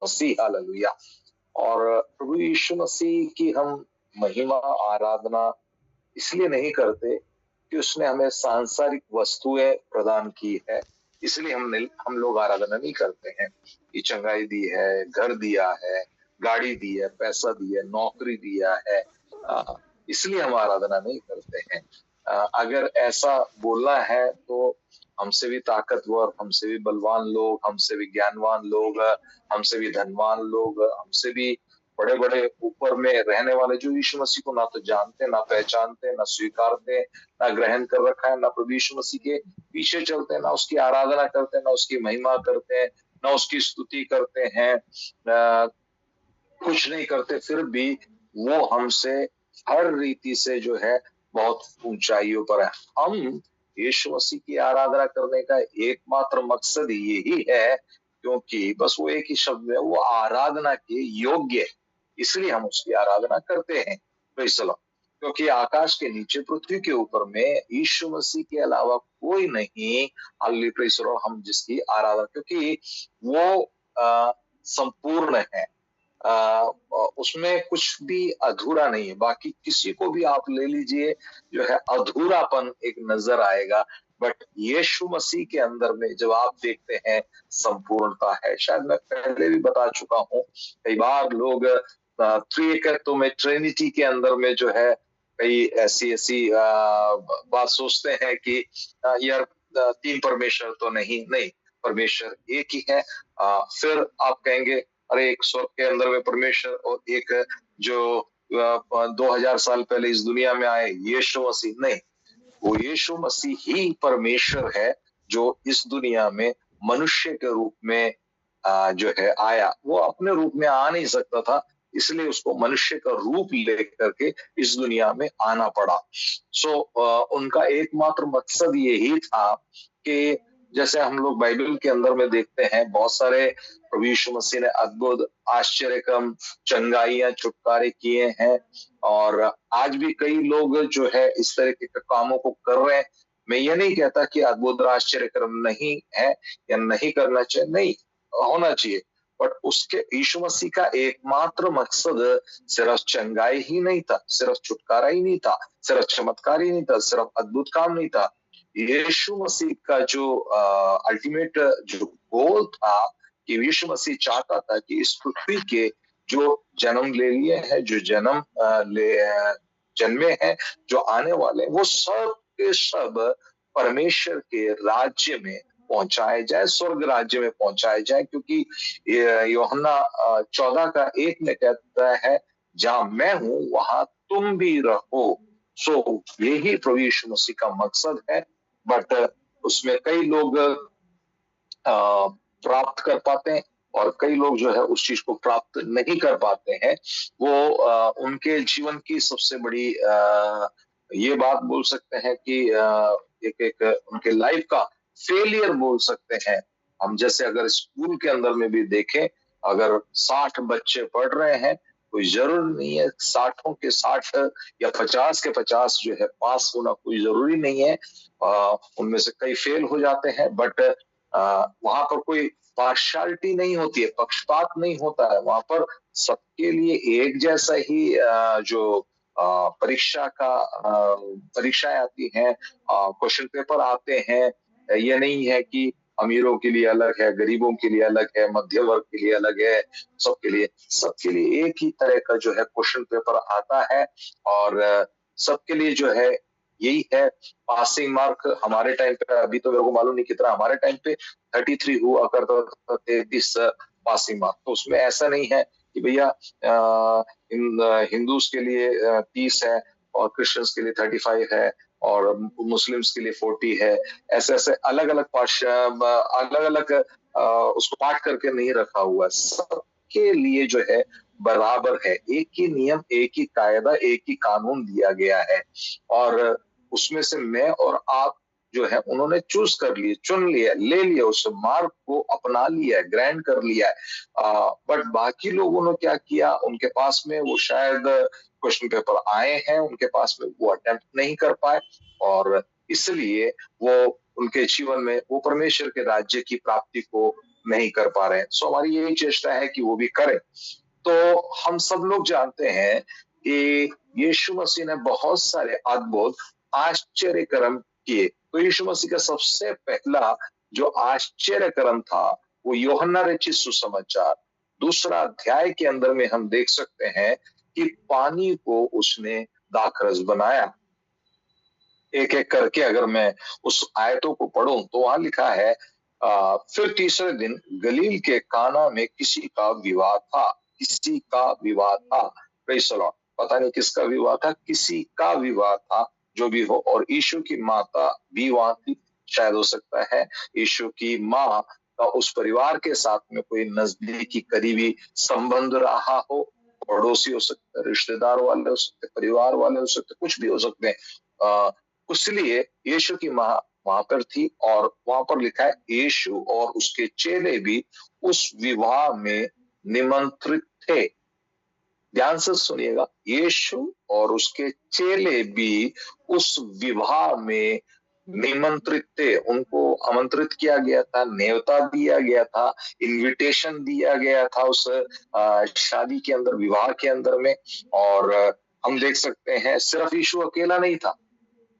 मसीह, hallelujah. और प्रभु यीशु मसीह की हम महिमा आराधना इसलिए नहीं करते कि उसने हमें सांसारिक वस्तुएं प्रदान की है, इसलिए हम लोग आराधना नहीं करते हैं। कि चंगाई दी है, घर दिया है, गाड़ी दी है, पैसा दिया है, नौकरी दिया है, इसलिए हम आराधना नहीं करते हैं। अगर ऐसा बोलना है तो हमसे भी ताकतवर, हमसे भी बलवान लोग, हमसे भी ज्ञानवान लोग, हमसे भी धनवान लोग, हमसे भी बड़े बड़े ऊपर में रहने वाले जो यीशु मसीह को ना तो जानते, ना पहचानते, ना स्वीकारते, ना ग्रहण कर रखा है, ना प्रभु यीशु मसीह के पीछे चलते, ना उसकी आराधना करते, ना उसकी महिमा करते हैं, ना उसकी स्तुति करते हैं, कुछ नहीं करते, फिर भी वो हमसे हर रीति से जो है बहुत ऊंचाइयों पर है। हम यीशु मसीह की आराधना करने का एकमात्र मकसद यही है, क्योंकि बस वो एक ही शब्द है, वो आराधना के योग्य है, इसलिए हम उसकी आराधना करते हैं। Praise the Lord. क्योंकि आकाश के नीचे, पृथ्वी के ऊपर में यीशु मसीह के अलावा कोई नहीं, हालेलुया, प्रेज़ द लॉर्ड, हम जिसकी आराधना, क्योंकि वो संपूर्ण है, उसमें कुछ भी अधूरा नहीं है। बाकी किसी को भी आप ले लीजिए, जो है अधूरापन एक नजर आएगा, बट यीशु मसीह के अंदर में जब आप देखते हैं संपूर्णता है। शायद मैं पहले भी बता चुका हूँ, कई बार लोग त्रिएकत्व में, ट्रिनिटी के अंदर में जो है कई ऐसी ऐसी बात सोचते हैं कि यार तीन परमेश्वर तो नहीं, नहीं, परमेश्वर एक ही है। फिर आप कहेंगे अरे एक स्वर्ग के अंदर में परमेश्वर, और एक जो 2000 साल पहले इस दुनिया में आए यीशु मसीह, नहीं, वो यीशु मसीह ही परमेश्वर है जो इस दुनिया में मनुष्य के रूप में जो है आया। वो अपने रूप में आ नहीं सकता था, इसलिए उसको मनुष्य का रूप लेकर के इस दुनिया में आना पड़ा। उनका एकमात्र मकसद यही था कि जैसे हम लोग बाइबल के अंदर में देखते हैं, बहुत सारे प्रभु यीशु मसीह ने अद्भुत आश्चर्यक्रम चंगाइयां छुटकारे किए हैं, और आज भी कई लोग जो है इस तरह के कामों को कर रहे हैं। मैं ये नहीं कहता कि अद्भुत आश्चर्यक्रम नहीं है या नहीं करना चाहिए, नहीं, होना चाहिए, बट उसके यीशु मसीह का एकमात्र मकसद सिर्फ चंगाई ही नहीं था, सिर्फ छुटकारा ही नहीं था, सिर्फ चमत्कार ही नहीं था, सिर्फ अद्भुत काम नहीं था। यीशु मसीह का जो अल्टीमेट जो गोल था, कि यीशु मसीह चाहता था कि इस पृथ्वी के जो जन्म ले लिए हैं, जो जन्मे हैं, जो आने वाले, वो सब के सब परमेश्वर के राज्य में पहुंचाए जाए, स्वर्ग राज्य में पहुंचाए जाए। क्योंकि यूहन्ना 14:1 में कहता है, जहां मैं हूं वहां तुम भी रहो। यही प्रभु यीशु मसीह का मकसद है, बट उसमें कई लोग प्राप्त कर पाते हैं और कई लोग जो है उस चीज को प्राप्त नहीं कर पाते हैं। वो उनके जीवन की सबसे बड़ी ये बात बोल सकते हैं कि एक एक उनके लाइफ का फेलियर बोल सकते हैं। हम जैसे अगर स्कूल के अंदर में भी देखें, अगर 60 बच्चे पढ़ रहे हैं, कोई जरूर नहीं है 60 के 60 या 50 के 50 जो है पास होना, कोई जरूरी नहीं है। उनमें से कई फेल हो जाते हैं, बट वहां पर कोई पार्शियलिटी नहीं होती है, पक्षपात नहीं होता है। वहां पर सबके लिए एक जैसा ही जो परीक्षाएं आती हैं, क्वेश्चन पेपर आते हैं। ये नहीं है कि अमीरों के लिए अलग है, गरीबों के लिए अलग है, मध्य वर्ग के लिए अलग है, सबके लिए एक ही तरह का जो है क्वेश्चन पेपर आता है, और सबके लिए जो है यही है पासिंग मार्क। हमारे टाइम पे, अभी तो मेरे को मालूम नहीं कितना, हमारे टाइम पे 33 हुआ करता था, 33 पासिंग मार्क। तो उसमें ऐसा नहीं है कि भैया हिंदूज के लिए 30 है और क्रिश्चियंस के लिए 35 है और मुस्लिम्स के लिए 40 है। ऐसे ऐसे अलग अलग उसको बांट करके नहीं रखा हुआ है। सबके लिए जो है बराबर है, एक ही नियम, एक ही कायदा, एक ही कानून दिया गया है, और उसमें से मैं और आप जो है उन्होंने चूज कर लिए, चुन लिया, ले लिया, उस मार्ग को अपना लिया, ग्रैंड कर लिया है। बट बाकी लोगों ने क्या किया, उनके पास में वो शायद क्वेश्चन पेपर आए हैं, उनके पास में वो अटेम्प्ट नहीं कर पाए, और इसलिए वो उनके जीवन में वो परमेश्वर के राज्य की प्राप्ति को नहीं कर पा रहे हैं। सो हमारी यही चेष्टा है कि वो भी करें। तो हम सब लोग जानते हैं कि यीशु मसीह ने बहुत सारे अद्भुत आश्चर्य कर्म किए। तो यीशु मसीह का सबसे पहला जो आश्चर्य कर्म था वो यूहन्ना रचित सुसमाचार 2 अध्याय के अंदर में हम देख सकते हैं कि पानी को उसने दाखरस बनाया। एक एक करके अगर मैं उस आयतों को पढ़ूं तो वहां लिखा है, फिर तीसरे दिन गलील के काना में किसी का विवाह था। किसी का विवाह था। Praise the Lord. पता नहीं किसका विवाह था, किसी का विवाह था, जो भी हो। और यीशु की माता भी वहां थी। शायद हो सकता है यीशु की माँ का उस परिवार के साथ में कोई नजदीकी करीबी संबंध रहा हो। पड़ोसी हो सकते हैं, रिश्तेदार वाले हो सकते, परिवार वाले हो सकते, कुछ भी हो सकते हैं। इसलिए यीशु की माँ वहां पर थी और वहां पर लिखा है यीशु और उसके चेले भी उस विवाह में निमंत्रित थे। ध्यान से सुनिएगा, यीशु और उसके चेले भी उस विवाह में निमंत्रित थे। उनको आमंत्रित किया गया था, न्योता दिया गया था, इनविटेशन दिया गया था उस शादी के अंदर, विवाह के अंदर में। और हम देख सकते हैं सिर्फ यीशु अकेला नहीं था,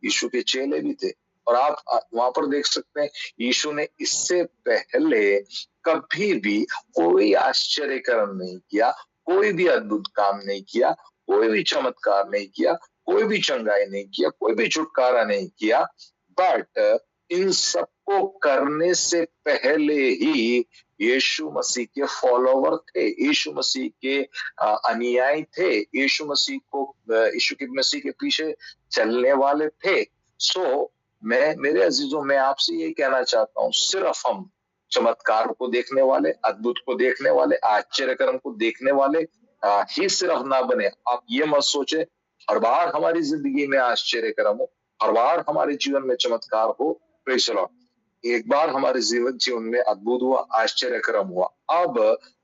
यीशु के चेले भी थे। और आप वहां पर देख सकते हैं यीशु ने इससे पहले कभी भी कोई आश्चर्य कर्म नहीं किया, कोई भी अद्भुत काम नहीं किया, कोई भी चमत्कार नहीं किया, कोई भी चंगाई नहीं किया, कोई भी छुटकारा नहीं किया। बट इन सबको करने से पहले ही यीशु मसीह के फॉलोवर थे, यीशु मसीह के अनुयायी थे, यीशु मसीह के पीछे चलने वाले थे। सो मेरे अजीजों, मैं आपसे ये कहना चाहता हूँ, सिर्फ हम चमत्कार को देखने वाले, अद्भुत को देखने वाले, आश्चर्य कर्म को देखने वाले ही सिर्फ ना बने। आप ये मत सोचे हर बार हमारी जिंदगी में आश्चर्य कर्म हो, हर बार हमारे जीवन में चमत्कार हो। Praise the Lord. एक बार हमारे जीवन में अद्भुत हुआ, आश्चर्य कर्म हुआ। अब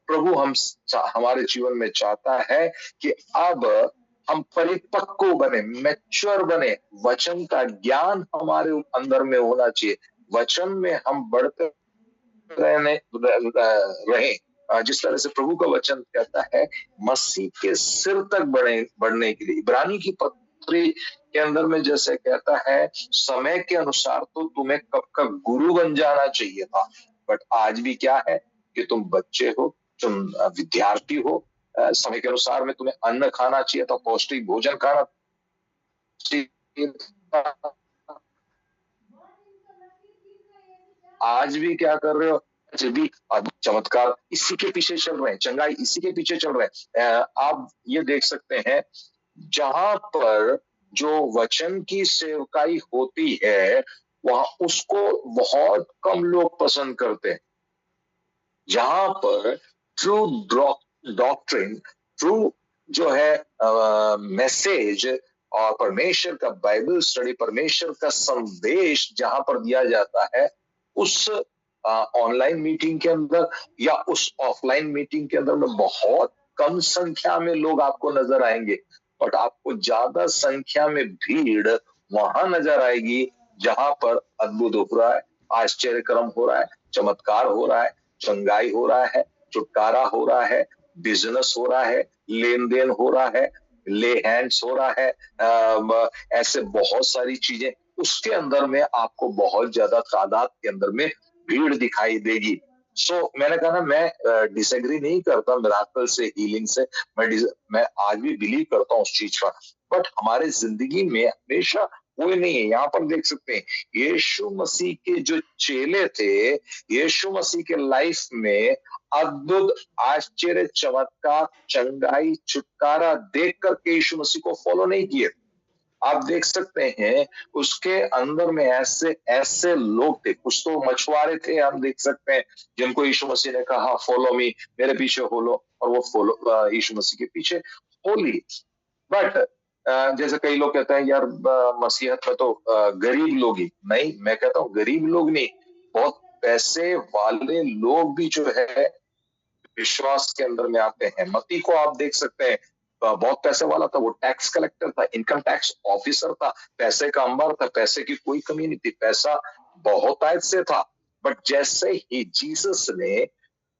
प्रभु हमारे जीवन में चाहता है कि अब हम परिपक्व बने, मैच्योर बने, वचन का ज्ञान हमारे अंदर में होना चाहिए, वचन में हम बढ़ते रहे। जिस तरह से प्रभु का वचन कहता है मसीह के सिर तक बढ़ने के लिए। इब्रानी की पत्री के अंदर में जैसे कहता है, समय के अनुसार तो तुम्हें कब का गुरु बन जाना चाहिए था, बट आज भी क्या है कि तुम बच्चे हो, तुम विद्यार्थी हो। समय के अनुसार में तुम्हें अन्न खाना चाहिए था, पौष्टिक भोजन खाना चाहिए था। आज भी क्या कर रहे हो? आज भी चमत्कार इसी के पीछे चल रहे हैं, चंगाई इसी के पीछे चल रहे हैं। आप ये देख सकते हैं, जहां पर जो वचन की सेवकाई होती है वहां उसको बहुत कम लोग पसंद करते हैं। जहां पर ट्रू डॉक्ट्रिन, ट्रू जो है मैसेज और परमेश्वर का बाइबल स्टडी, परमेश्वर का संदेश जहां पर दिया जाता है, उस ऑनलाइन मीटिंग के अंदर या उस ऑफलाइन मीटिंग के अंदर में बहुत कम संख्या में लोग आपको नजर आएंगे। बट आपको ज्यादा संख्या में भीड़ वहां नजर आएगी जहां पर अद्भुत हो रहा है, आश्चर्य कर्म हो रहा है, चमत्कार हो रहा है, चंगाई हो रहा है, छुटकारा हो रहा है, बिजनेस हो रहा है, लेन देन हो रहा है, ले हैंड्स हो रहा है। ऐसे बहुत सारी चीजें उसके अंदर में आपको बहुत ज्यादा तादाद के अंदर में भीड़ दिखाई देगी। मैंने कहा ना, मैं डिसएग्री नहीं करता मिराकल से, हीलिंग से। मैं आज भी बिलीव करता हूँ उस चीज पर। बट हमारे जिंदगी में हमेशा कोई नहीं है। यहाँ पर देख सकते हैं यीशु मसीह के जो चेले थे, यीशु मसीह के लाइफ में अद्भुत आश्चर्य चमत्कार चंगाई छुटकारा देख करके यीशु मसीह को फॉलो नहीं किए। आप देख सकते हैं उसके अंदर में ऐसे ऐसे लोग थे, कुछ तो मछुआरे थे, हम देख सकते हैं, जिनको यीशु मसीह ने कहा फॉलो मी, मेरे पीछे हो लो, और वो फॉलो यीशु मसीह के पीछे हो ली। बट जैसे कई लोग कहते हैं यार मसीहत में तो गरीब लोग ही नहीं। मैं कहता हूँ गरीब लोग नहीं, बहुत पैसे वाले लोग भी जो है विश्वास के अंदर में आते हैं। मत्ती को आप देख सकते हैं, बहुत पैसे वाला था, वो टैक्स कलेक्टर था, इनकम टैक्स ऑफिसर था, पैसे का अंबार था, पैसे की कोई कमी नहीं थी, पैसा बहुत आयत से था। बट जैसे ही जीसस ने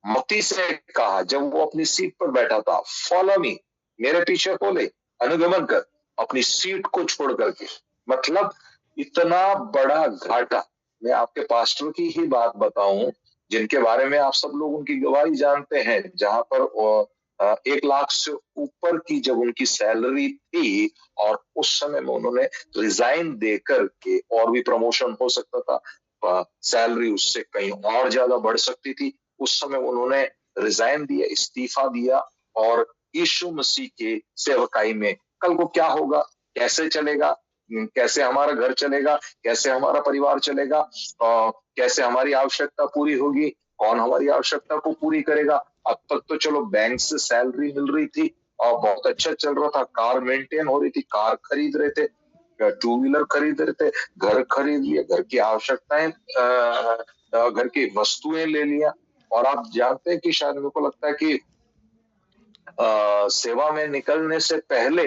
मती से कहा जब वो अपनी सीट पर बैठा था, फॉलो मी, मेरे पीछे हो ले, अनुगमन कर, अपनी सीट को छोड़ करके। मतलब इतना बड़ा घाटा। मैं आपके पास्टर की ही बात बताऊं, जिनके बारे में आप सब लोग उनकी गवाही जानते हैं, जहां पर 1 लाख से ऊपर की जब उनकी सैलरी थी, और उस समय में उन्होंने रिजाइन दे करके, और भी प्रमोशन हो सकता था, सैलरी उससे कहीं और ज्यादा बढ़ सकती थी, उस समय उन्होंने रिजाइन दिया, इस्तीफा दिया, और यीशु मसीह के सेवकाई में कल को क्या होगा, कैसे चलेगा, कैसे हमारा घर चलेगा, कैसे हमारा परिवार चलेगा, कैसे हमारी आवश्यकता पूरी होगी, कौन हमारी आवश्यकता को पूरी करेगा। अब तक तो चलो बैंक से सैलरी मिल रही थी और बहुत अच्छा चल रहा था, कार मेंटेन हो रही थी, कार खरीद रहे थे, 2 व्हीलर खरीद रहे थे, घर खरीद लिए, घर की आवश्यकताएं, घर की वस्तुएं ले लिया। और आप जानते हैं कि शायद मेरे को लगता है कि सेवा में निकलने से पहले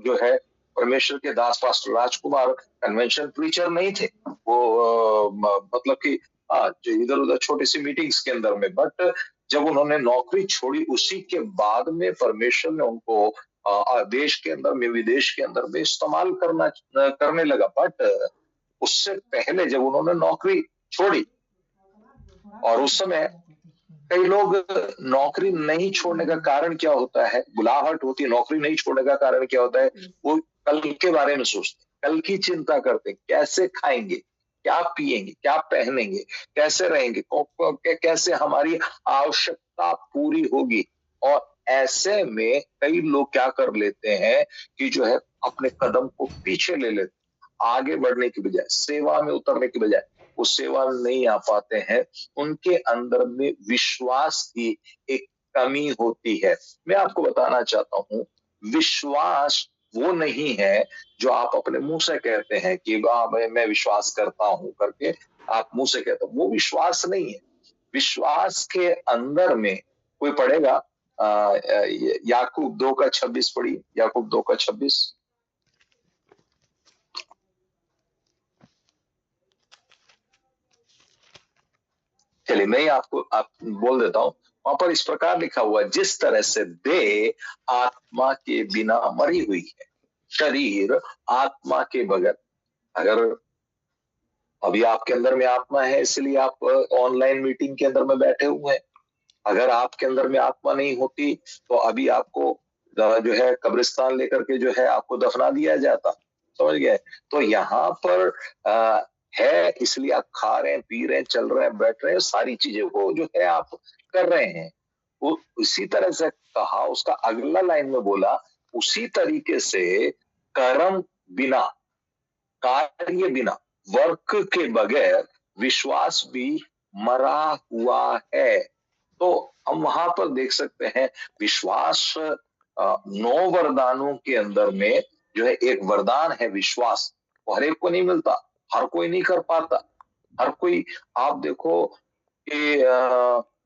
जो है परमेश्वर के दास पास्टर राजकुमार कन्वेंशन प्रीचर नहीं थे। वो मतलब कि जो इधर उधर छोटी सी मीटिंग्स के अंदर में, बट जब उन्होंने नौकरी छोड़ी उसी के बाद में परमेश्वर ने उनको देश के अंदर में, विदेश के अंदर में इस्तेमाल करने लगा। बट उससे पहले जब उन्होंने नौकरी छोड़ी, और उस समय कई लोग नौकरी नहीं छोड़ने का कारण क्या होता है, बुलाहट होती है, नौकरी नहीं छोड़ने का कारण क्या होता है, वो कल के बारे में सोचते, कल की चिंता करते, कैसे खाएंगे, क्या पिएंगे, क्या पहनेंगे, कैसे रहेंगे, कैसे हमारी आवश्यकता पूरी होगी। और ऐसे में कई लोग क्या कर लेते हैं कि जो है अपने कदम को पीछे ले लेते, आगे बढ़ने की बजाय, सेवा में उतरने की बजाय वो सेवा में नहीं आ पाते हैं। उनके अंदर में विश्वास की एक कमी होती है। मैं आपको बताना चाहता हूं, विश्वास वो नहीं है जो आप अपने मुंह से कहते हैं कि मैं विश्वास करता हूं करके आप मुंह से कहते हो, वो विश्वास नहीं है। विश्वास के अंदर में कोई पढ़ेगा याकूब 2:26 पढ़ी, याकूब 2:26। चलिए मैं आपको बोल देता हूं। वहां पर इस प्रकार लिखा हुआ है, जिस तरह से देह आत्मा के बिना मरी हुई है, शरीर आत्मा के बगैर। अगर अभी आपके अंदर में आत्मा है इसलिए आप ऑनलाइन मीटिंग के अंदर में बैठे हुए हैं, अगर आपके अंदर में आत्मा नहीं होती तो अभी आपको जो है कब्रिस्तान लेकर के जो है आपको दफना दिया जाता। समझ गए? तो यहाँ पर है इसलिए आप खा रहे हैं, पी रहे हैं, चल रहे हैं, बैठ रहे हैं, सारी चीजें को जो है आप कर रहे हैं। वो इसी तरह से कहा, उसका अगला लाइन में बोला, उसी तरीके से कर्म बिना, कार्य बिना, वर्क के बगैर विश्वास भी मरा हुआ है। तो हम वहां पर देख सकते हैं विश्वास 9 वरदानों के अंदर में जो है एक वरदान है विश्वास। वो हर एक को नहीं मिलता, हर कोई नहीं कर पाता, हर कोई। आप देखो कि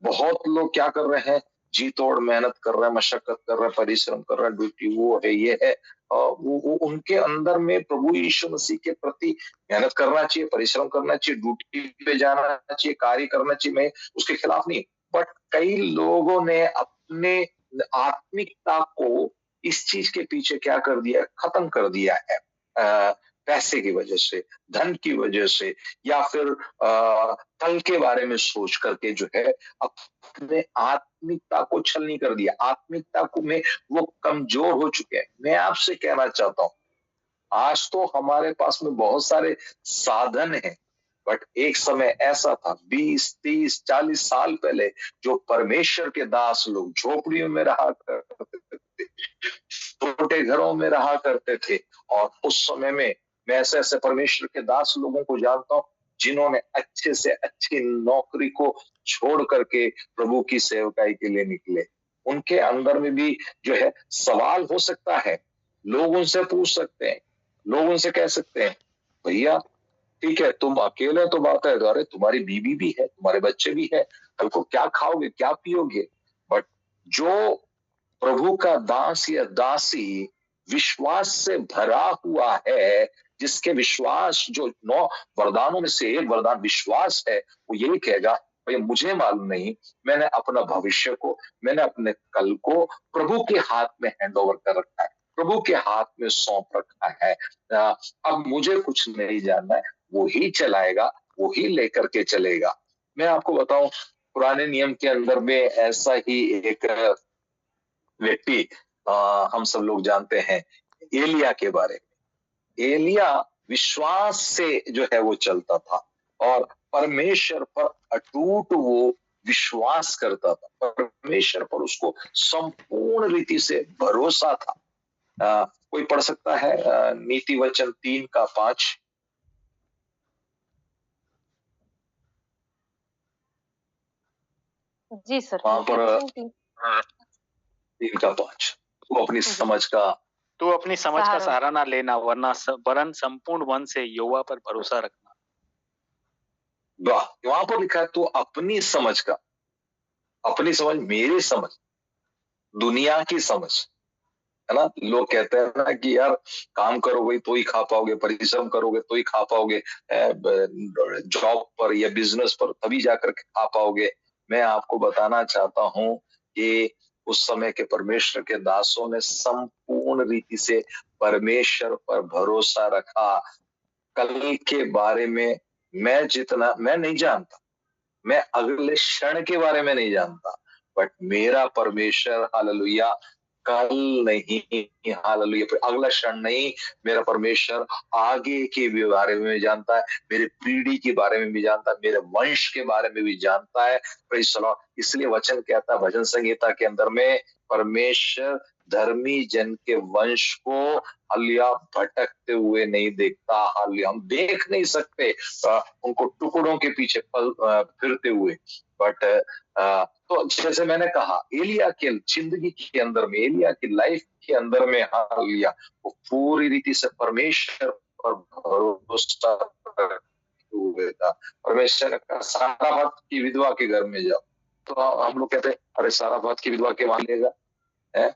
बहुत लोग क्या कर रहे हैं, जी तोड़ मेहनत कर रहे हैं, मशक्कत कर रहे हैं, परिश्रम कर रहे हैं, ड्यूटी वो है, ये है, वो उनके अंदर में प्रभु यीशु मसीह के प्रति मेहनत करना चाहिए, परिश्रम करना चाहिए, ड्यूटी पे जाना चाहिए, कार्य करना चाहिए, मैं उसके खिलाफ नहीं। बट कई लोगों ने अपने आत्मिकता को इस चीज के पीछे क्या कर दिया, खत्म कर दिया है, पैसे की वजह से, धन की वजह से, या फिर कल के बारे में सोच करके जो है अपने आत्मिकता को छलनी कर दिया, आत्मिकता को में वो कमजोर हो चुके हैं। मैं आपसे कहना चाहता हूं, आज तो हमारे पास में बहुत सारे साधन हैं, बट एक समय ऐसा था 20, 30, 40 साल पहले, जो परमेश्वर के दास लोग झोपड़ियों में रहा करते थे, छोटे घरों में रहा करते थे। और उस समय में मैं ऐसे ऐसे परमेश्वर के दास लोगों को जानता हूं जिन्होंने अच्छे से अच्छी नौकरी को छोड़ करके प्रभु की सेवकाई के लिए निकले। उनके अंदर में भी जो है सवाल हो सकता है, लोग उनसे पूछ सकते हैं, लोग उनसे कह सकते हैं, भैया ठीक है तुम अकेले तो बात है, अरे तुम्हारी बीवी भी है, तुम्हारे बच्चे भी है, कल को क्या खाओगे, क्या पियोगे। बट जो प्रभु का दास या दासी विश्वास से भरा हुआ है, जिसके विश्वास जो 9 वरदानों में से एक वरदान विश्वास है, वो यही कहेगा भाई मुझे मालूम नहीं, मैंने अपना भविष्य को, मैंने अपने कल को प्रभु के हाथ में हैंड ओवर कर रखा है, प्रभु के हाथ में सौंप रखा है। अब मुझे कुछ नहीं जानना है, वो ही चलाएगा, वो ही लेकर के चलेगा। मैं आपको बताऊं, पुराने नियम के अंदर में ऐसा ही एक व्यक्ति हम सब लोग जानते हैं, एलिया के बारे में। एलिया विश्वास से जो है वो चलता था और परमेश्वर पर अटूट वो विश्वास करता था, परमेश्वर पर उसको संपूर्ण रीति से भरोसा था। कोई पढ़ सकता है नीति वचन 3:5? जी सर। वहां पर 3:5, वो अपनी समझ का, तो अपनी समझ का सहारा ना लेना, वरन संपूर्ण मन से यहोवा पर भरोसा रखना। वाह, वहां पर लिखा है तो अपनी समझ का, अपनी समझ, मेरी समझ, दुनिया की समझ, है ना। लोग कहते हैं ना कि यार काम करोगे तो ही खा पाओगे, परिश्रम करोगे तो ही खा पाओगे, जॉब पर या बिजनेस पर तभी जाकर के खा पाओगे। मैं आपको बताना चाहता हूं कि उस समय के परमेश्वर के दासों ने संपूर्ण रीति से परमेश्वर पर भरोसा रखा। कल के बारे में मैं नहीं जानता, मैं अगले क्षण के बारे में नहीं जानता, बट मेरा परमेश्वर हालेलुया कल नहीं, हालेलुया अगला क्षण नहीं, मेरा परमेश्वर आगे के भी बारे में भी जानता है, मेरे पीढ़ी के बारे में भी जानता है, मेरे वंश के बारे में भी जानता है। Praise the Lord. इसलिए वचन कहता है भजन संहिता के अंदर में, परमेश्वर धर्मी जन के वंश को हालेलुया भटकते हुए नहीं देखता। हालेलुया, हम देख नहीं सकते उनको टुकड़ों के पीछे फिरते हुए, बट तो जैसे मैंने कहा एलिया के जिंदगी के अंदर में, एलिया की लाइफ के अंदर में हालेलुया वो पूरी रीति से परमेश्वर पर भरोसा हुए था। परमेश्वर का साराभात की विधवा के घर में जाओ, तो हम लोग कहते हैं अरे साराभात की विधवा के वहां लेगा है,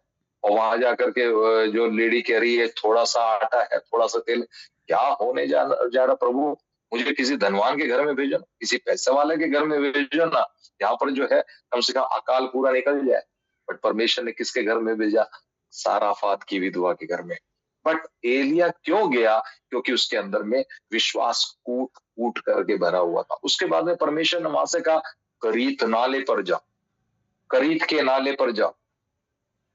और वहां जाकर के जो लेडी कह रही है थोड़ा सा आटा है, थोड़ा सा तेल, क्या होने जा रहा प्रभु, मुझे किसी धनवान के घर में भेजो ना, किसी पैसे वाले के घर में भेजो ना, यहाँ पर जो है कम से कम अकाल पूरा निकल जाए। बट परमेश्वर ने किसके घर में भेजा? साराफात की विधवा के घर में। बट एलिया क्यों गया? क्योंकि उसके अंदर में विश्वास कूट कूट करके भरा हुआ था। उसके बाद में परमेश्वर ने वहां से कहा करीत नाले पर जाओ, करीत के नाले पर जाओ।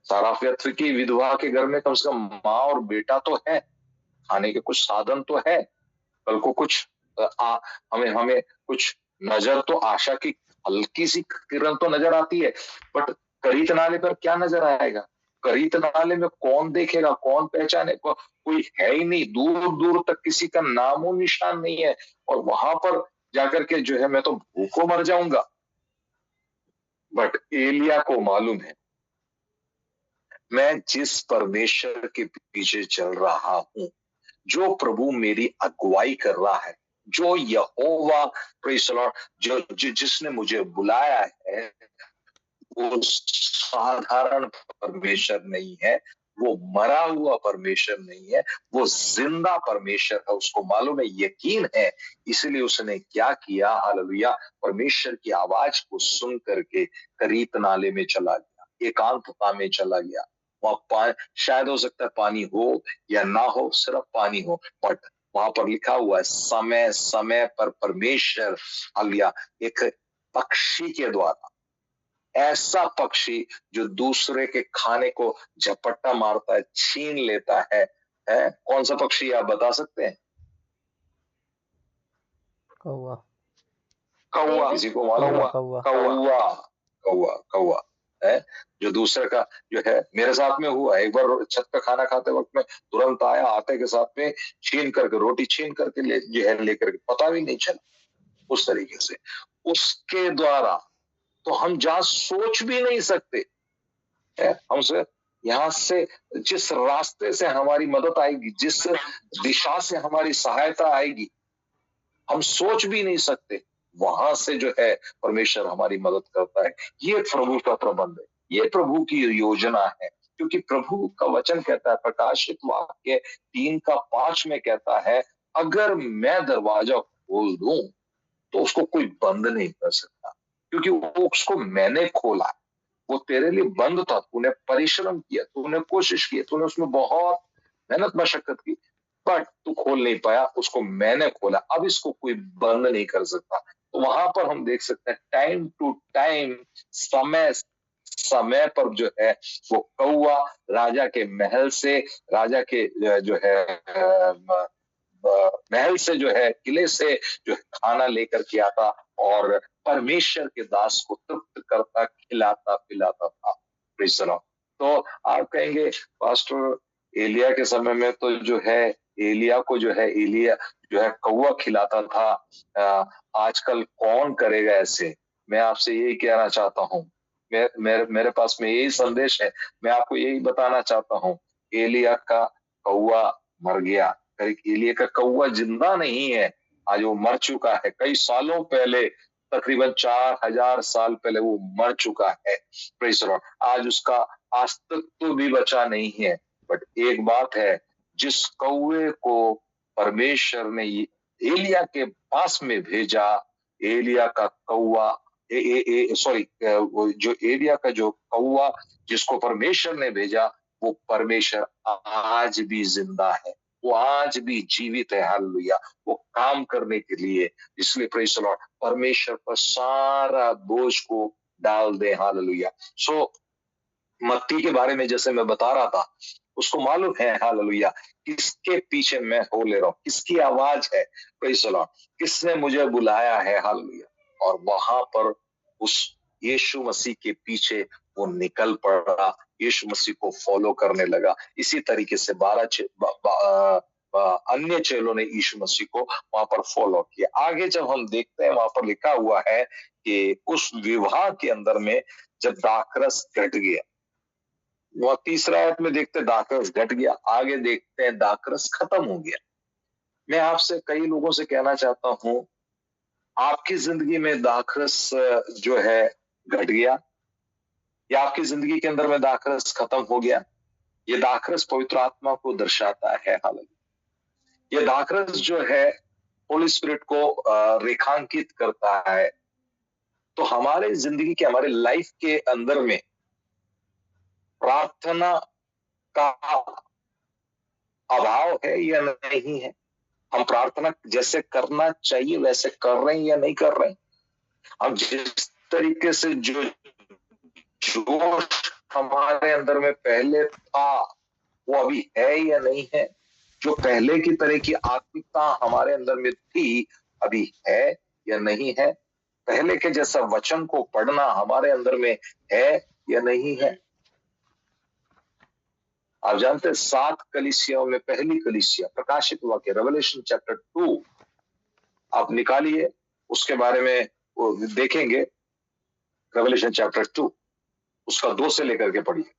साराफत की विधवा के घर में कम से कम माँ और बेटा तो है, खाने के कुछ साधन तो है, कल को कुछ हमें हमें कुछ नजर तो, आशा की हल्की सी किरण तो नजर आती है। बट करीत नाले पर क्या नजर आएगा? करीत नाले में कौन देखेगा, कौन पहचाने? कोई है ही नहीं, दूर दूर तक किसी का नामो निशान नहीं है। और वहां पर जाकर के जो है मैं तो भूखों मर जाऊंगा। बट एलिया को मालूम है मैं जिस परमेश्वर के पीछे चल रहा हूं, जो प्रभु मेरी अगुवाई कर रहा है, जो यहोवा प्रेज़ द लॉर्ड जो जिसने मुझे बुलाया है, वो साधारण परमेश्वर नहीं है, वो मरा हुआ परमेश्वर नहीं है, वो जिंदा परमेश्वर है। उसको मालूम है, यकीन है, इसलिए उसने क्या किया? हालेलुया, परमेश्वर की आवाज को सुन करके करीत नाले में चला गया, एकांतता में चला गया। वहां शायद हो सकता है पानी हो या ना हो, सिर्फ पानी हो, बट वहां पर लिखा हुआ है समय समय पर परमेश्वर हालेलुया एक पक्षी के द्वारा, ऐसा पक्षी जो दूसरे के खाने को झपट्टा मारता है, छीन लेता है, कौन सा पक्षी आप बता सकते हैं? कौवा। कौवा, किसी को मालूम? कौवा। कौवा, कौवा, कौवा है जो दूसरे का जो है, मेरे साथ में हुआ एक बार, छत पे खाना खाते वक्त में तुरंत आया, आटे के साथ में छीन करके, रोटी छीन करके जो है लेकर के, पता भी नहीं चला। उस तरीके से उसके द्वारा तो हम जहां सोच भी नहीं सकते, हमसे यहाँ से जिस रास्ते से हमारी मदद आएगी, जिस दिशा से हमारी सहायता आएगी, हम सोच भी नहीं सकते, वहां से जो है परमेश्वर हमारी मदद करता है। ये प्रभु का प्रबंध है, ये प्रभु की योजना है। क्योंकि प्रभु का वचन कहता है, प्रकाशित वाक्य 3:5 में कहता है, अगर मैं दरवाजा खोल दूं तो उसको कोई बंद नहीं कर सकता। क्योंकि वो उसको मैंने खोला, वो तेरे लिए बंद था, तूने परिश्रम किया, तूने कोशिश की, तूने उसमें बहुत मेहनत मशक्कत की, बट तू खोल नहीं पाया, उसको मैंने खोला, अब इसको कोई बंद नहीं कर सकता। तो वहां पर हम देख सकते हैं टाइम टू टाइम, समय समय पर जो है वो कौवा राजा के महल से, राजा के जो है महल से जो है, किले से जो है खाना लेकर के आता और परमेश्वर के दास को तृप्त करता, खिलाता पिलाता था। Praise the Lord. तो आप कहेंगे पास्टर एलिया के समय में तो जो है एलिया को जो है एलिया जो है कौवा खिलाता था, आजकल कौन करेगा ऐसे? मैं आपसे यही कहना चाहता हूँ, मेरे पास में यही संदेश है, मैं आपको यही बताना चाहता हूँ, एलिया का कौवा मर गया, एलिया का कौवा जिंदा नहीं है, आज वो मर चुका है, कई सालों पहले, तकरीबन 4000 साल पहले वो मर चुका है। Praise the Lord. आज उसका अस्तित्व भी बचा नहीं है। बट एक बात है, जिस कौवे को परमेश्वर ने एलिया के पास में भेजा, एलिया का कौवा सॉरी, जो एलिया का जो कौवा जिसको परमेश्वर ने भेजा, वो परमेश्वर आज भी जिंदा है, वो आज भी जीवित है। हालेलुया। वो काम करने के लिए, इसलिए प्रेज़ द लॉर्ड, परमेश्वर पर सारा बोझ को डाल दे। हालेलुया। सो मत्ती के बारे में जैसे मैं बता रहा था, उसको मालूम है, हालेलुया, किसके पीछे मैं हो ले रहा हूँ, किसकी आवाज है, प्रेज़ द लॉर्ड, किसने मुझे बुलाया है। हालेलुया। और वहां पर उस यीशु मसीह के पीछे वो निकल पड़ा, यीशु मसीह को फॉलो करने लगा। इसी तरीके से 12 अन्य चेलों ने यीशु मसीह को वहां पर फॉलो किया। आगे जब हम देखते हैं, वहां पर लिखा हुआ है कि उस विवाह के अंदर में जब दाखरस घट गया, वह तीसरा आयत में देखते दाखरस घट गया, आगे देखते हैं दाखरस खत्म हो गया। मैं आपसे कई लोगों से कहना चाहता हूं, आपकी जिंदगी में दाखरस जो है घट गया, या आपकी जिंदगी के अंदर में दाखरस खत्म हो गया। ये दाखरस पवित्र आत्मा को दर्शाता है। हालांकि ये दाखरस जो है होली स्पिरिट को रेखांकित करता है। तो हमारे जिंदगी के, हमारे लाइफ के अंदर में प्रार्थना का अभाव है या नहीं है? हम प्रार्थना जैसे करना चाहिए वैसे कर रहे हैं या नहीं कर रहे हैं? हम जिस तरीके से जो जोश हमारे अंदर में पहले था, वो अभी है या नहीं है? जो पहले की तरह की आत्मिकता हमारे अंदर में थी, अभी है या नहीं है? पहले के जैसा वचन को पढ़ना हमारे अंदर में है या नहीं है? आप जानते हैं 7 कलीसियाओं में पहली कलीसिया, प्रकाशित वाक्य, रेवलेशन चैप्टर 2 आप निकालिए, उसके बारे में वो देखेंगे। रेवलेशन चैप्टर 2 उसका 2 से लेकर के पढ़िए।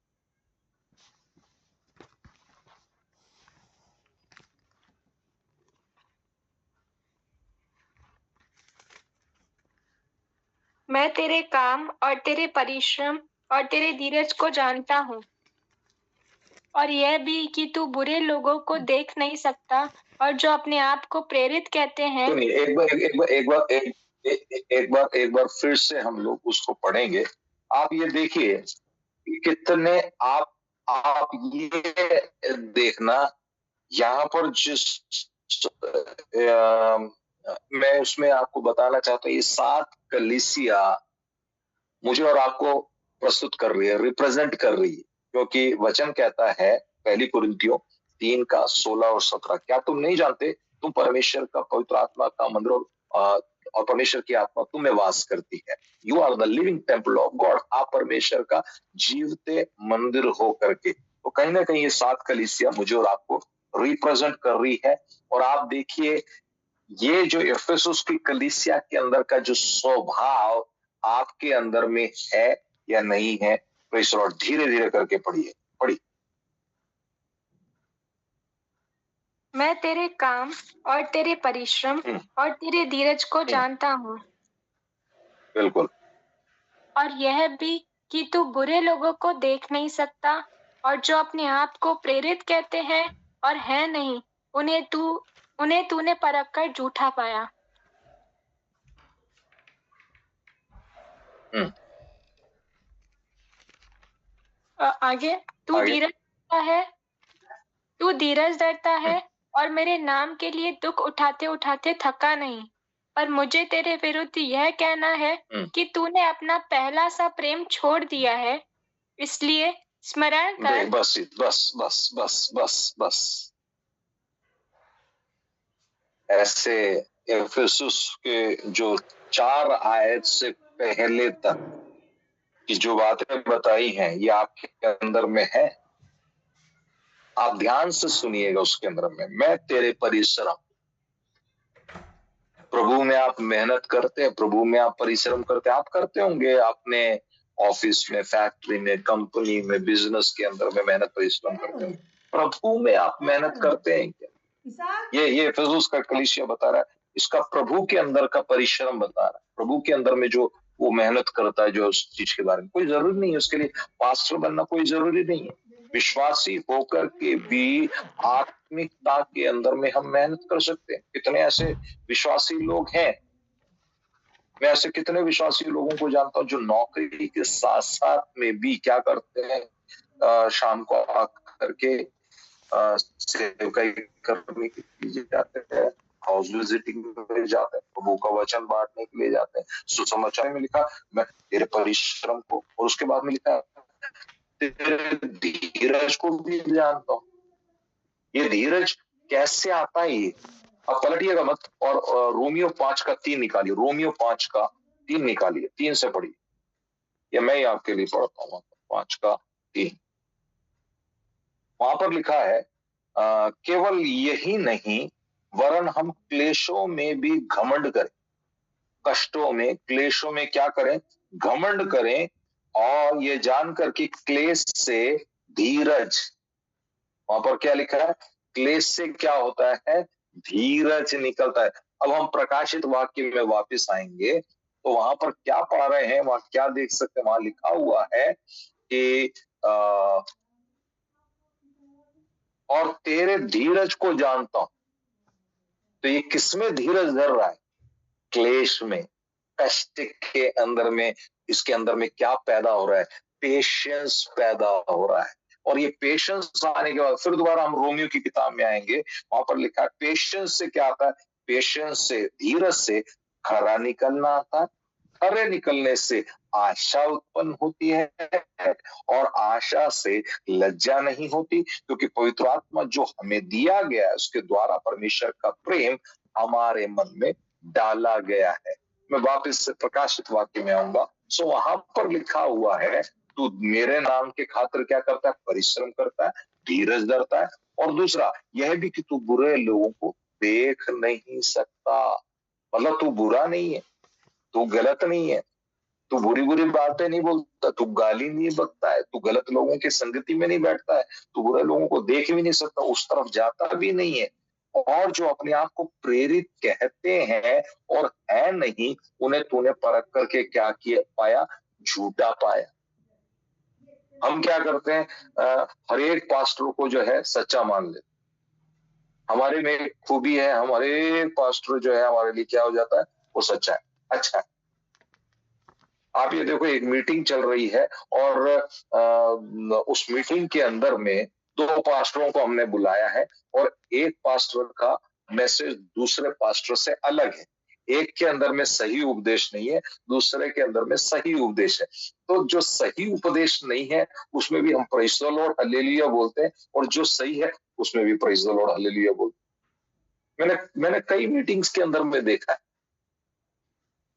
मैं तेरे काम और तेरे परिश्रम और तेरे धीरज को जानता हूँ, और यह भी कि तू बुरे लोगों को देख नहीं सकता, और जो अपने आप को प्रेरित कहते हैं। सुनिए, एक बार फिर से हम लोग उसको पढ़ेंगे। आप ये देखिए कितने आप ये देखना, यहाँ पर जिस मैं उसमें आपको बताना चाहता हूँ, ये 7 कलीसिया मुझे और आपको प्रस्तुत कर रही है, रिप्रेजेंट कर रही है, क्योंकि वचन कहता है पहली कुरिन्थियों 3 का 16 और 17, क्या तुम नहीं जानते तुम परमेश्वर का, पवित्र आत्मा का मंदिर और परमेश्वर की आत्मा तुम में वास करती है। You are the living temple of God. आप परमेश्वर का जीवते मंदिर हो करके। तो कहीं ना कहीं ये 7 कलीसिया मुझे और आपको रिप्रेजेंट कर रही है। और आप देखिए ये जो इफिसुस की कलीसिया के अंदर का जो स्वभाव आपके अंदर में है या नहीं है, प्रेज़ द लॉर्ड। धीरे धीरे करके पढ़िए, पढ़िए। मैं तेरे काम और तेरे परिश्रम और तेरे धीरज को जानता हूँ, बिल्कुल। और यह भी कि तू बुरे लोगों को देख नहीं सकता, और जो अपने आप को प्रेरित कहते हैं और है नहीं, उन्हें तूने परख कर झूठा पाया। आगे, तू धीरज है, तू धीरज धरता है और मेरे नाम के लिए दुख उठाते उठाते थका नहीं। पर मुझे तेरे विरुद्ध यह कहना है कि तूने अपना पहला सा प्रेम छोड़ दिया है, इसलिए स्मरण कर। बस बस बस बस बस बस। ऐसे एफेसुस के जो 4 आयत से पहले तक की जो बातें बताई हैं, ये आपके अंदर में है। आप ध्यान से सुनिएगा उसके अंदर में, मैं तेरे परिश्रम, प्रभु में आप मेहनत करते हैं, प्रभु में आप परिश्रम करते हैं। आप करते होंगे अपने ऑफिस में, फैक्ट्री में, कंपनी में, बिजनेस के अंदर में मेहनत परिश्रम करते हैं। प्रभु में आप मेहनत करते हैं क्या? ये एफेसुस का कलीसिया बता रहा है, इसका प्रभु के अंदर का परिश्रम बता रहा है। प्रभु के अंदर में जो वो मेहनत करता है, जो उस चीज के बारे में, कोई जरूरी नहीं है उसके लिए पास्टर बनना, कोई जरूरी नहीं है। विश्वासी होकर के भी आत्मिकता के अंदर में हम मेहनत कर सकते हैं। कितने ऐसे विश्वासी लोग हैं, मैं ऐसे कितने विश्वासी लोगों को जानता हूं जो नौकरी के साथ साथ में भी क्या करते हैं, शाम को आकर के सेवकाई करने के लिए जाते हैं, हाउस विजिटिंग में जाते हैं, प्रभु का वचन बांटने के लिए जाते हैं। सुसमाचार में लिखा मैं तेरे परिश्रम को, और उसके बाद में लिखा तेरे धीरज को भी जानता हूं। ये धीरज कैसे आता है? ये अब पलटिएगा मत और रोमियो 5 का 3 निकालिए। रोमियो 5 का 3 निकालिए, 3 से पढ़िए, या मैं ही आपके लिए पढ़ता हूँ। 5 का 3 वहां पर लिखा है, केवल यही नहीं वरन हम क्लेशों में भी घमंड करें। कष्टों में, क्लेशों में क्या करें? घमंड करें, और ये जानकर कि क्लेश से धीरज, वहां पर क्या लिखा है? क्लेश से क्या होता है? धीरज निकलता है। अब हम प्रकाशित वाक्य में वापस आएंगे तो वहां पर क्या पढ़ रहे हैं, वहां क्या देख सकते हैं? वहां लिखा हुआ है कि और तेरे धीरज को जानता हूं। तो ये किसमें धीरज धर रहा है? क्लेश में, कष्ट के अंदर में। इसके अंदर में क्या पैदा हो रहा है? पेशेंस पैदा हो रहा है। और ये पेशेंस आने के बाद फिर दोबारा हम रोमियो की किताब में आएंगे, वहां पर लिखा है पेशेंस से क्या आता है? पेशेंस से, धीरज से खरा निकलना आता है। खरे निकलने से आशा उत्पन्न होती है, और आशा से लज्जा नहीं होती, क्योंकि पवित्र आत्मा जो हमें दिया गया है उसके द्वारा परमेश्वर का प्रेम हमारे मन में डाला गया है। मैं वापस से प्रकाशित वाक्य में आऊंगा। सो वहां पर लिखा हुआ है, तू मेरे नाम के खातिर क्या करता है? परिश्रम करता है, धीरज धरता है। और दूसरा यह भी कि तू बुरे लोगों को देख नहीं सकता। मतलब तू बुरा नहीं है, तू गलत नहीं है, तू बुरी बुरी बातें नहीं बोलता, तू गाली नहीं बकता है, तू गलत लोगों की संगति में नहीं बैठता है, तू बुरे लोगों को देख भी नहीं सकता, उस तरफ जाता भी नहीं है। और जो अपने आप को प्रेरित कहते हैं और है नहीं, उन्हें तूने परख करके क्या किया पाया? झूठा पाया। हम क्या करते हैं? हर एक पास्टर को जो है सच्चा मान लेते। हमारे में एक खूबी है, हमारे पास्टर जो है हमारे लिए क्या हो जाता है? वो सच्चा है, अच्छा है। आप ये देखो, एक मीटिंग चल रही है और उस मीटिंग के अंदर में 2 पास्टरों को हमने बुलाया है, और एक पास्टर का मैसेज दूसरे पास्टर से अलग है। एक के अंदर में सही उपदेश नहीं है, दूसरे के अंदर में सही उपदेश है। तो जो सही उपदेश नहीं है उसमें भी हम प्रेज़ द लॉर्ड हालेलुया बोलते हैं, और जो सही है उसमें भी प्रेज़ द लॉर्ड हालेलुया बोलते हैं। मैंने कई मीटिंग्स के अंदर में देखा है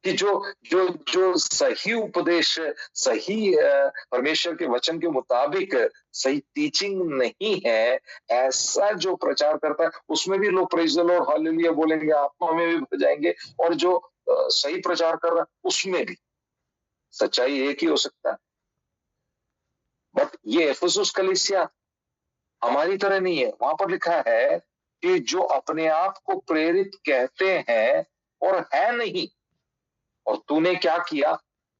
कि जो सही उपदेश, सही परमेश्वर के वचन के मुताबिक सही टीचिंग नहीं है, ऐसा जो प्रचार करता है उसमें भी लोग प्रेज़ द लॉर्ड हालेलुया बोलेंगे, आत्मा में भी भर जाएंगे, और जो सही प्रचार कर रहा है उसमें भी सच्चाई एक ही हो सकता है। बट ये एफेसुस कलीसिया हमारी तरह नहीं है। वहां पर लिखा है कि जो अपने आप को प्रेरित कहते हैं और है नहीं, और तूने क्या किया?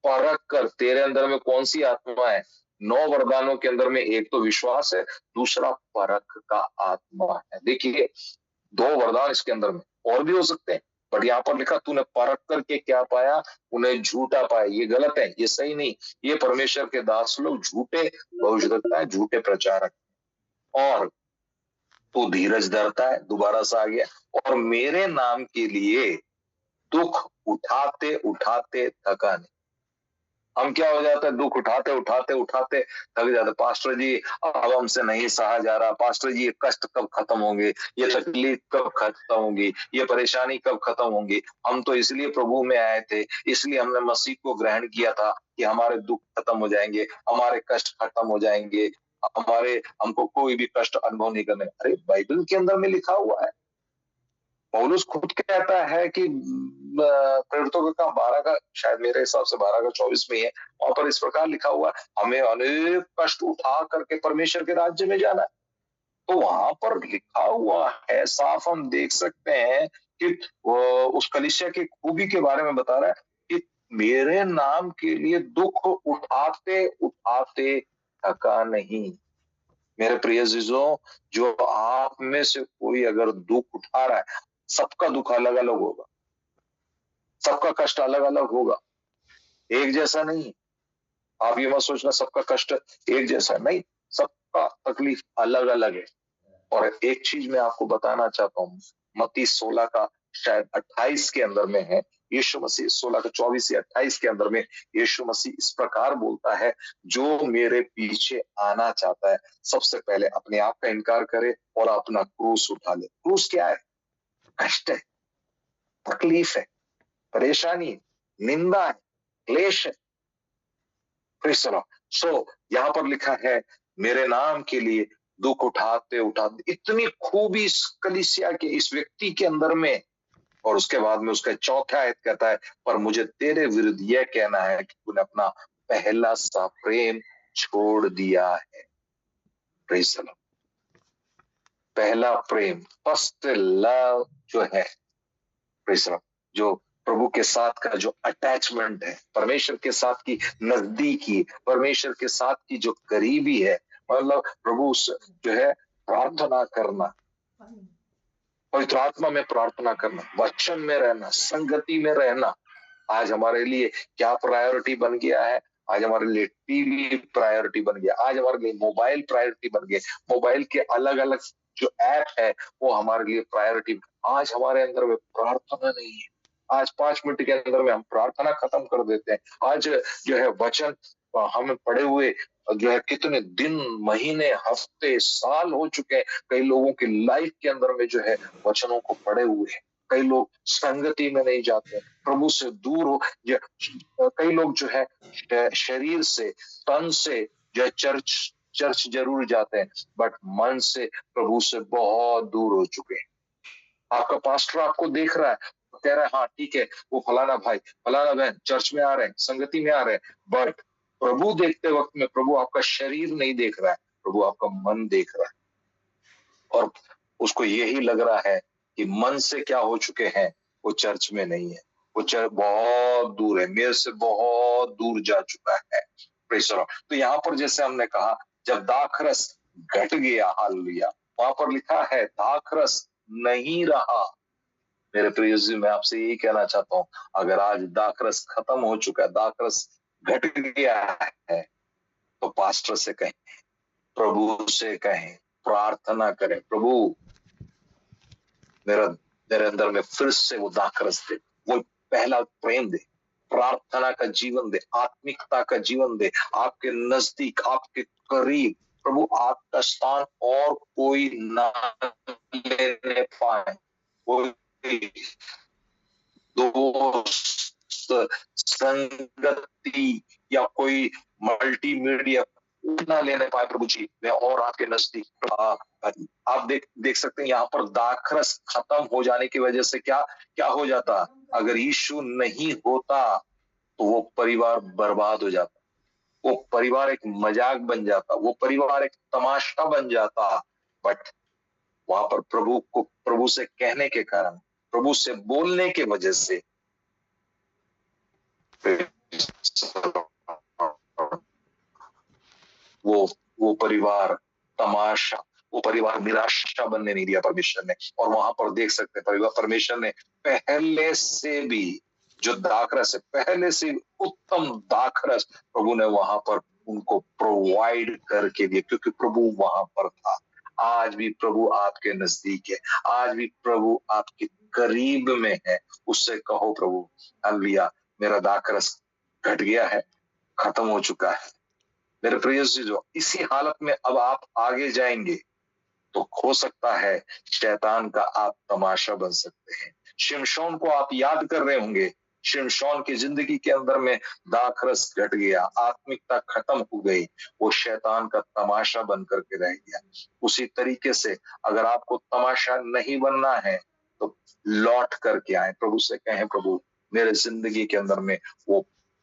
परख कर तेरे अंदर में कौन सी आत्मा है? 9 वरदानों के अंदर में एक तो विश्वास है, दूसरा परख का आत्मा है। देखिए 2 वरदान इसके अंदर में, और भी हो सकते हैं, बट यहाँ पर लिखा तूने परख करके क्या पाया, उन्हें झूठा पाया। ये गलत है, ये सही नहीं। ये परमेश्वर के दास लोग झूठे भविष्यवक्ता है, झूठे प्रचारक। और तू धीरज धरता है, दोबारा से आ गया, और मेरे नाम के लिए दुख उठाते उठाते थका नहीं। हम क्या हो जाता है, दुख उठाते उठाते उठाते थक जाते। पास्टर जी अब हमसे नहीं सहा जा रहा, पास्टर जी ये कष्ट कब खत्म होंगे, ये तकलीफ कब खत्म होगी, ये परेशानी कब खत्म होंगी। हम तो इसलिए प्रभु में आए थे, इसलिए हमने मसीह को ग्रहण किया था कि हमारे दुख खत्म हो जाएंगे, हमारे कष्ट खत्म हो जाएंगे, हमको कोई भी कष्ट अनुभव नहीं करने। अरे बाइबल के अंदर में लिखा हुआ है, पौलुस खुद कहता है कि प्रेरितों का काम 12 का, शायद मेरे हिसाब से 12 का 24 में है, वहां पर इस प्रकार लिखा हुआ है, हमें अनेक कष्ट उठा करके परमेश्वर के राज्य में जाना है। तो वहां पर लिखा हुआ है, साफ हम देख सकते हैं कि उस कलीसिया की खूबी के बारे में बता रहा है कि मेरे नाम के लिए दुख उठाते उठाते थका नहीं। मेरे प्रिय जीजों, जो आप में से कोई अगर दुख उठा रहा है, सबका दुख अलग अलग होगा, सबका कष्ट अलग अलग होगा, एक जैसा नहीं। आप ये मत सोचना सबका कष्ट एक जैसा, नहीं, सबका तकलीफ अलग अलग है। और एक चीज मैं आपको बताना चाहता हूँ, मत्ती 16 का शायद 28 के अंदर में है, यीशु मसीह 16 का 24 या 28 के अंदर में यीशु मसीह इस प्रकार बोलता है, जो मेरे पीछे आना चाहता है सबसे पहले अपने आप का इनकार करे और अपना क्रूस उठा ले। क्रूस क्या है? कष्ट है, तकलीफ है, परेशानी है, निंदा है, क्लेश है। सो यहाँ पर लिखा है मेरे नाम के लिए दुख उठाते उठाते। इतनी खूबी इस कलीसिया के, इस व्यक्ति के अंदर में। और उसके बाद में उसका चौथा आयत कहता है, पर मुझे तेरे विरुद्ध यह कहना है कि तूने अपना पहला सा प्रेम छोड़ दिया है। Praise the Lord. पहला प्रेम, फर्स्ट लव जो है, प्रेज़ द लॉर्ड, जो प्रभु के साथ का जो अटैचमेंट है, परमेश्वर के साथ की नजदीकी, परमेश्वर के साथ की जो करीबी है, मतलब प्रभु जो है प्रार्थना करना, पवित्र आत्मा में प्रार्थना करना, वचन में रहना, संगति में रहना। आज हमारे लिए क्या प्रायोरिटी बन गया है? आज हमारे लिए टीवी प्रायोरिटी बन गया, आज हमारे लिए मोबाइल प्रायोरिटी बन गया, मोबाइल के अलग अलग जो ऐप है वो हमारे लिए प्रायोरिटी। आज हमारे अंदर में प्रार्थना नहीं है। आज 5 मिनट के अंदर में हम प्रार्थना खत्म कर देते हैं। आज जो है वचन हमें पढ़े हुए जो है कितने दिन, महीने, हफ्ते, साल हो चुके हैं कई लोगों की लाइफ के अंदर में जो है वचनों को पढ़े हुए हैं। कई लोग संगति में नहीं जाते, प्रभु से दूर हो। कई लोग जो है शरीर से, तन से जो चर्च जरूर जाते हैं, बट मन से प्रभु से बहुत दूर हो चुके हैं। आपका पास्टर आपको देख रहा है, कह रहा है हाँ ठीक है, वो फलाना भाई फलाना बहन चर्च में आ रहे हैं, संगति में आ रहे हैं, बट प्रभु देखते वक्त में प्रभु आपका शरीर नहीं देख रहा है, प्रभु आपका मन देख रहा है। और उसको यही लग रहा है कि मन से क्या हो चुके हैं, वो चर्च में नहीं है, वो चर्च बहुत दूर है, मेरे से बहुत दूर जा चुका है। Praise the Lord. तो यहाँ पर जैसे हमने कहा, जब दाखरस घट गया, हालेलुया, वहां पर लिखा है दाखरस नहीं रहा। मेरे प्रिय जी, मैं आपसे यही कहना चाहता हूँ, अगर आज दाखरस खत्म हो चुका है, दाखरस घट गया है, तो पास्टर से कहें, प्रभु से कहें, प्रार्थना करें, प्रभु मेरे अंदर में फिर से वो दाखरस दे, वो पहला प्रेम दे, प्रार्थना का जीवन दे, आत्मिकता का जीवन दे, आपके नजदीक, आपके करीब प्रभु आपका स्थान और कोई ना लेने पाए। कोई दोस्त, संगति या कोई मल्टीमीडिया ना लेने पाए प्रभु जी, मैं और आपके नजदीक। आप देख सकते हैं यहाँ पर दाखरस खत्म हो जाने की वजह से क्या क्या हो जाता, अगर यीशु नहीं होता तो वो परिवार बर्बाद हो जाता, वो परिवार एक मजाक बन जाता, वो परिवार एक तमाशा बन जाता। बट वहां पर प्रभु से कहने के कारण, प्रभु से बोलने के वजह से वो परिवार तमाशा, वो परिवार निराशा बनने नहीं दिया परमेश्वर ने। और वहां पर देख सकते हैं परिवार परमेश्वर ने पहले से भी जो दाखरस है, पहले से उत्तम दाखरस प्रभु ने वहां पर उनको प्रोवाइड करके दिया, क्योंकि प्रभु वहां पर था। आज भी प्रभु आपके नजदीक है, आज भी प्रभु आपके करीब में है। उससे कहो प्रभु हालेलुया, मेरा दाखरस घट गया है, खत्म हो चुका है। मेरे प्रिय जो इसी हालत में अब आप आगे जाएंगे तो हो सकता है शैतान का आप तमाशा बन सकते हैं। शिमशोन को आप याद कर रहे होंगे, शिमशोन की जिंदगी के अंदर में दाखरस घट गया, आत्मिकता खत्म हो गई, वो शैतान का तमाशा बन करके रह गया। उसी तरीके से अगर आपको तमाशा नहीं बनना है तो लौट करके आए, प्रभु से कहें प्रभु मेरे जिंदगी के अंदर में वो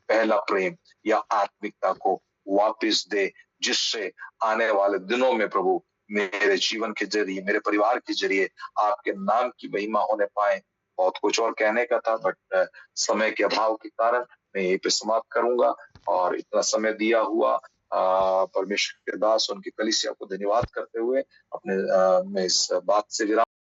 पहला प्रेम या आत्मिकता को वापस दे, जिससे आने वाले दिनों में प्रभु मेरे जीवन के जरिए, मेरे परिवार के जरिए आपके नाम की महिमा होने पाए। बहुत कुछ और कहने का था, बट समय के अभाव के कारण मैं यहीं पे समाप्त करूंगा। और इतना समय दिया हुआ परमेश्वर के दास उनकी कलीसिया को धन्यवाद करते हुए अपने मैं इस बात से विराम